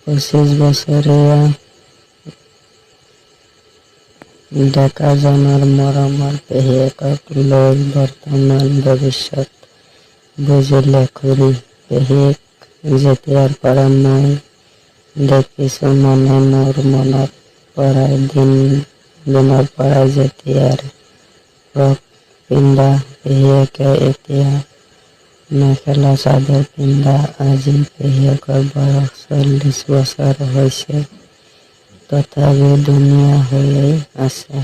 25 বছৰিয়া ডেকাজনৰ মৰমৰ পেহীয়েকক লৈ বৰ্তমান ভৱিষ্যত বুজিলে খুৰী। পেহীক যেতিয়াৰ পৰা মই দেখিছো মানে মোৰ মনত পৰাই দিনৰ পৰাই যেতিয়াৰ ফ্ৰক পিন্ধা পেহীয়েকে এতিয়া মেখেলা চাদৰ পিন্ধা। আজি পেহীয়েকৰ বয়স 40 বছৰ হৈছে, তথাপি ধুনীয়া হৈয়ে আছে।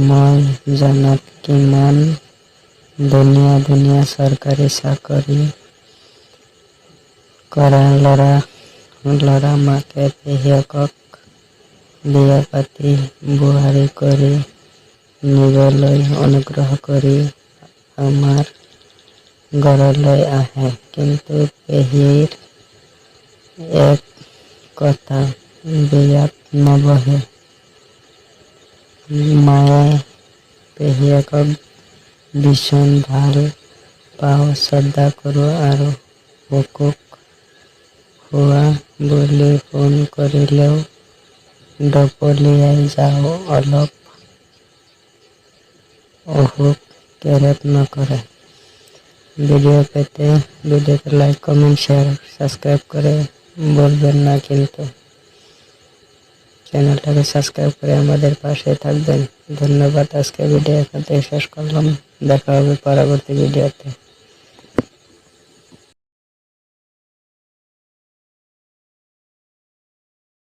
মই জনাত কিমান ধুনীয়া চৰকাৰী চাকৰি কৰা ল'ৰা মাকে পেহীয়েকক বিয়া পাতি বোৱাৰী কৰি নিবলৈ অনুগ্ৰহ কৰি আমাৰ ঘৰলৈ আহে। কিন্তু পেহীৰ এক কথা, বিয়াত নবহে। মায়ে পেহীয়েকক ভীষণ ভাল পাওঁ, শ্ৰদ্ধা কৰোঁ আৰু বুকুত শুৱা বুলি ফোন কৰিলেও দপলিয়াই যাওঁ। অলপ অসুখ কেৰেপ নকৰে। ভিডিওতে লাইক, কমেন্ট, শেয়ার, সাবস্ক্রাইব করে বলবেন না কিন্তু। চ্যানেলটাকে সাবস্ক্রাইব করে আমাদের পাশে থাকবেন। ধন্যবাদ। আজকে ভিডিও এখান থেকে শেষ করলাম। দেখা হবে পরবর্তী ভিডিওতে।